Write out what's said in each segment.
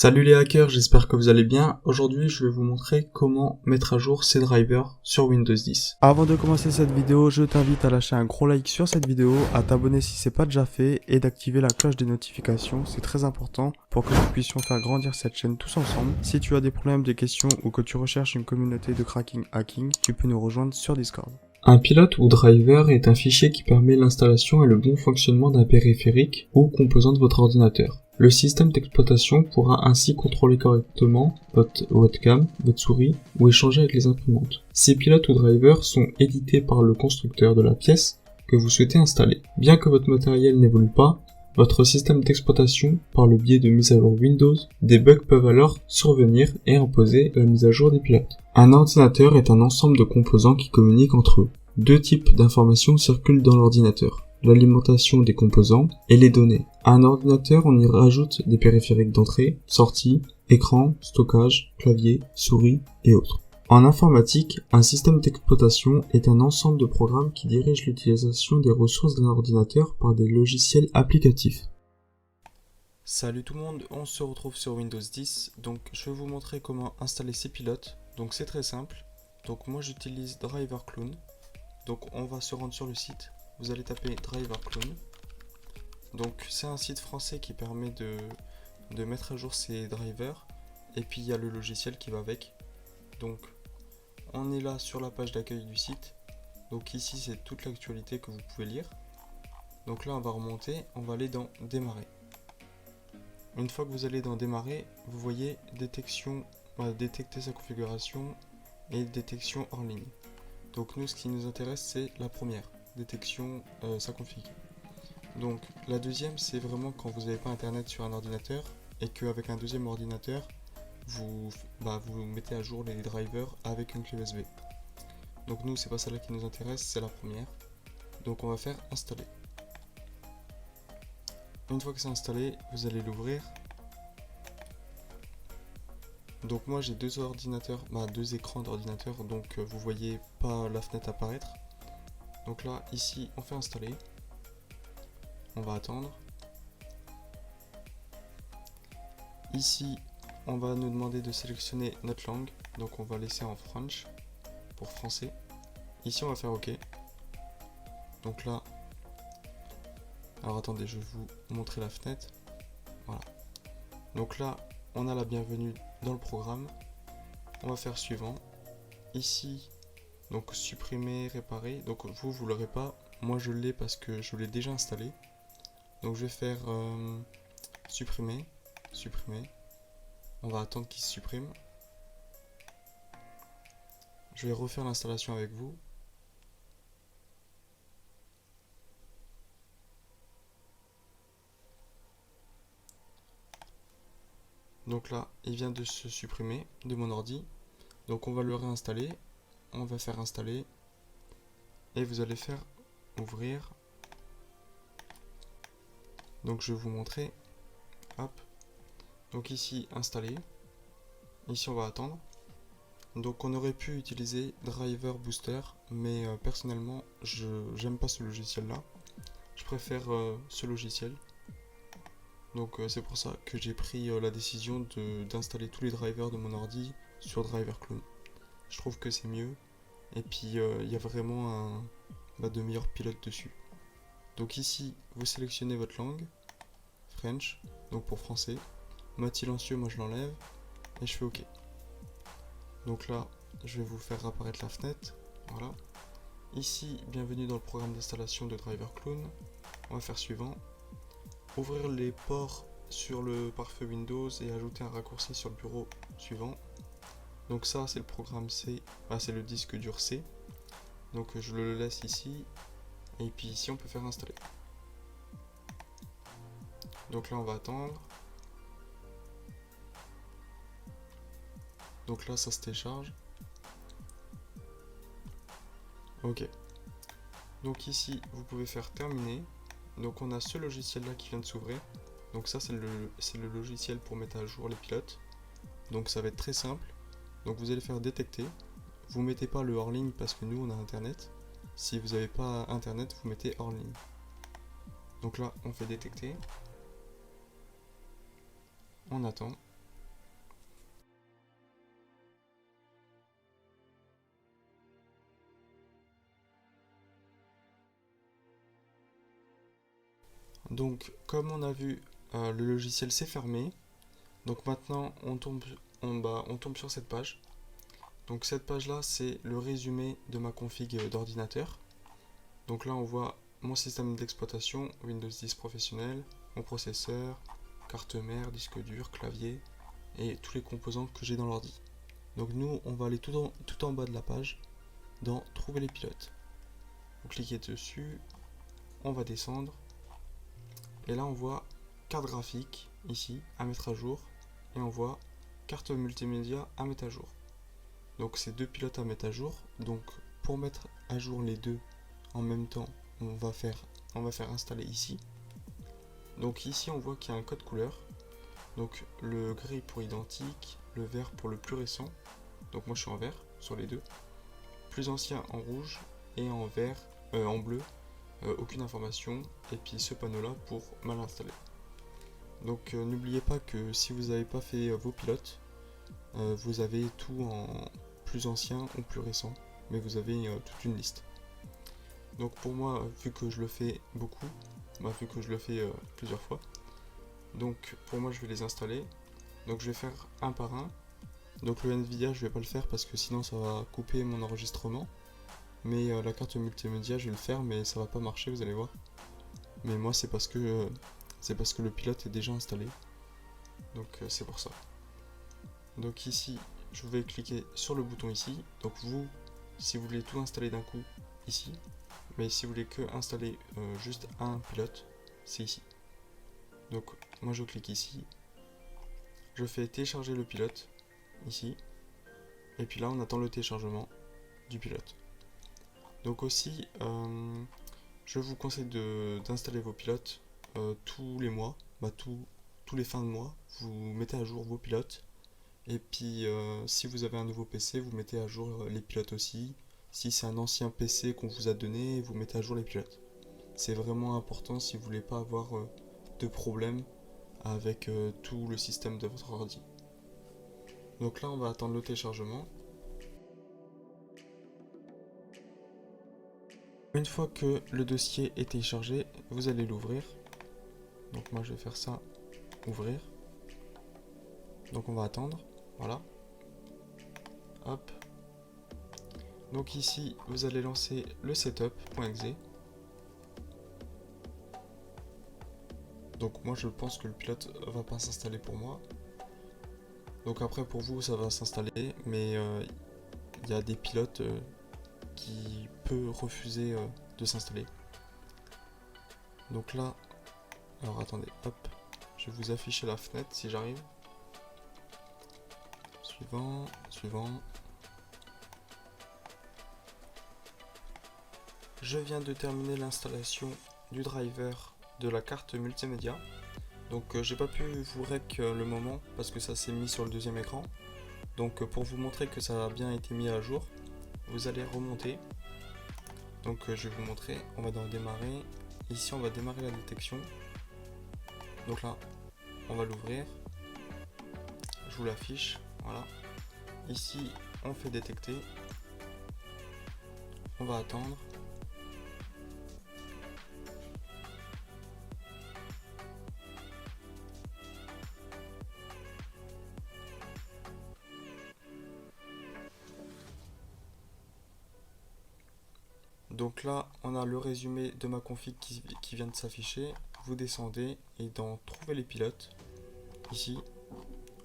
Salut les hackers, j'espère que vous allez bien. Aujourd'hui, je vais vous montrer comment mettre à jour ces drivers sur Windows 10. Avant de commencer cette vidéo, je t'invite à lâcher un gros like sur cette vidéo, à t'abonner si c'est pas déjà fait et d'activer la cloche des notifications, c'est très important pour que nous puissions faire grandir cette chaîne tous ensemble. Si tu as des problèmes, des questions ou que tu recherches une communauté de cracking hacking, tu peux nous rejoindre sur Discord. Un pilote ou driver est un fichier qui permet l'installation et le bon fonctionnement d'un périphérique ou composant de votre ordinateur. Le système d'exploitation pourra ainsi contrôler correctement votre webcam, votre souris ou échanger avec les imprimantes. Ces pilotes ou drivers sont édités par le constructeur de la pièce que vous souhaitez installer. Bien que votre matériel n'évolue pas, votre système d'exploitation, par le biais de mise à jour Windows, des bugs peuvent alors survenir et imposer la mise à jour des pilotes. Un ordinateur est un ensemble de composants qui communiquent entre eux. Deux types d'informations circulent dans l'ordinateur: l'alimentation des composants et les données. À un ordinateur, on y rajoute des périphériques d'entrée, sortie, écran, stockage, clavier, souris et autres. En informatique, un système d'exploitation est un ensemble de programmes qui dirigent l'utilisation des ressources d'un ordinateur par des logiciels applicatifs. Salut tout le monde, on se retrouve sur Windows 10. Donc je vais vous montrer comment installer ces pilotes. Donc c'est très simple. Donc moi j'utilise Driver Clone. Donc on va se rendre sur le site. Vous allez taper Driver Clone. Donc c'est un site français qui permet de mettre à jour ces drivers. Et puis il y a le logiciel qui va avec. Donc on est là sur la page d'accueil du site. Donc ici c'est toute l'actualité que vous pouvez lire. Donc là on va remonter, on va aller dans démarrer. Une fois que vous allez dans démarrer, vous voyez détection, détecter sa configuration et détection hors ligne. Donc nous ce qui nous intéresse c'est la première, détection sa config. Donc la deuxième c'est vraiment quand vous n'avez pas internet sur un ordinateur et qu'avec un deuxième ordinateur vous mettez à jour les drivers avec une clé USB. Donc nous c'est pas celle-là qui nous intéresse, c'est la première. Donc on va faire installer. Une fois que c'est installé, vous allez l'ouvrir. Donc moi j'ai deux ordinateurs, deux écrans d'ordinateur, donc vous voyez pas la fenêtre apparaître. Donc là ici on fait installer. On va attendre. Ici on va nous demander de sélectionner notre langue, donc on va laisser en French pour français. Ici on va faire OK. Donc là, alors attendez, je vais vous montrer la fenêtre. Voilà. Donc là on a la bienvenue dans le programme. On va faire suivant. Ici donc supprimer, réparer. Donc vous l'aurez pas, moi je l'ai parce que je l'ai déjà installé. Donc je vais faire supprimer. On va attendre qu'il se supprime. Je vais refaire l'installation avec vous. Donc là, il vient de se supprimer de mon ordi. Donc on va le réinstaller. On va faire installer. Et vous allez faire ouvrir. Donc je vais vous montrer. Hop. Donc ici, installer. Ici, on va attendre. Donc on aurait pu utiliser Driver Booster, mais personnellement j'aime pas ce logiciel là, je préfère ce logiciel. Donc c'est pour ça que j'ai pris la décision d'installer tous les drivers de mon ordi sur Driver Clone. Je trouve que c'est mieux, et puis il y a vraiment de meilleurs pilotes dessus. Donc ici vous sélectionnez votre langue, French, donc pour français, mode silencieux, moi je l'enlève, et je fais OK. Donc là, je vais vous faire apparaître la fenêtre. Voilà. Ici, bienvenue dans le programme d'installation de Driver Clone. On va faire suivant. Ouvrir les ports sur le pare-feu Windows et ajouter un raccourci sur le bureau suivant. Donc ça, c'est le programme C. C'est le disque dur C. Donc je le laisse ici. Et puis ici, on peut faire installer. Donc là, on va attendre. Donc là, ça se télécharge. Ok. Donc ici, vous pouvez faire terminer. Donc on a ce logiciel là qui vient de s'ouvrir. Donc ça, c'est le logiciel pour mettre à jour les pilotes. Donc ça va être très simple. Donc vous allez faire détecter. Vous mettez pas le hors ligne parce que nous on a internet. Si vous n'avez pas internet, vous mettez hors ligne. Donc là, on fait détecter. On attend. Donc comme on a vu, le logiciel s'est fermé. Donc maintenant on tombe sur cette page. Donc cette page là, c'est le résumé de ma config d'ordinateur. Donc là on voit mon système d'exploitation, Windows 10 professionnel, mon processeur, carte mère, disque dur, clavier et tous les composants que j'ai dans l'ordi. Donc nous on va aller tout en bas de la page dans trouver les pilotes. Vous cliquez dessus, on va descendre et là on voit carte graphique ici à mettre à jour et on voit carte multimédia à mettre à jour. Donc c'est deux pilotes à mettre à jour. Donc pour mettre à jour les deux en même temps, on va faire installer ici. Donc ici on voit qu'il y a un code couleur. Donc le gris pour identique, le vert pour le plus récent. Donc moi je suis en vert sur les deux. Plus ancien en rouge et en vert, en bleu, aucune information. Et puis ce panneau là pour mal installer. Donc n'oubliez pas que si vous n'avez pas fait vos pilotes, vous avez tout en plus ancien ou plus récent, mais vous avez toute une liste. Donc pour moi, vu que je le fais beaucoup, vu que je le fais plusieurs fois, donc pour moi je vais les installer. Donc je vais faire un par un. Donc le Nvidia je vais pas le faire parce que sinon ça va couper mon enregistrement. Mais la carte multimédia je vais le faire, mais ça va pas marcher, vous allez voir. Mais moi c'est parce que le pilote est déjà installé. Donc c'est pour ça. Donc ici, je vais cliquer sur le bouton ici. Donc vous, si vous voulez tout installer d'un coup, ici. Mais si vous voulez que installer juste un pilote, c'est ici. Donc moi je clique ici. Je fais télécharger le pilote, ici. Et puis là on attend le téléchargement du pilote. Donc aussi, je vous conseille d'installer vos pilotes tous les mois. Tous les fins de mois, vous mettez à jour vos pilotes. Et puis si vous avez un nouveau PC, vous mettez à jour les pilotes aussi. Si c'est un ancien PC qu'on vous a donné, vous mettez à jour les pilotes. C'est vraiment important si vous voulez pas avoir de problème avec tout le système de votre ordi. Donc là on va attendre le téléchargement. Une fois que le dossier est téléchargé, vous allez l'ouvrir. Donc moi je vais faire ça, ouvrir. Donc on va attendre, voilà. Hop. Donc ici, vous allez lancer le setup.exe. Donc moi je pense que le pilote va pas s'installer pour moi. Donc après pour vous ça va s'installer, mais il y a des pilotes qui peuvent refuser de s'installer. Donc là, alors attendez, hop, je vais vous afficher la fenêtre si j'arrive. Suivant. Je viens de terminer l'installation du driver de la carte multimédia. Donc j'ai pas pu vous rec le moment parce que ça s'est mis sur le deuxième écran. Donc pour vous montrer que ça a bien été mis à jour, vous allez remonter. Donc je vais vous montrer, on va dans démarrer. Ici on va démarrer la détection. Donc là, on va l'ouvrir. Je vous l'affiche, voilà. Ici, on fait détecter. On va attendre. Donc là, on a le résumé de ma config qui vient de s'afficher. Vous descendez et dans Trouver les pilotes, ici,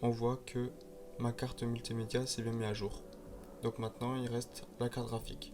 on voit que ma carte multimédia s'est bien mise à jour. Donc maintenant, il reste la carte graphique.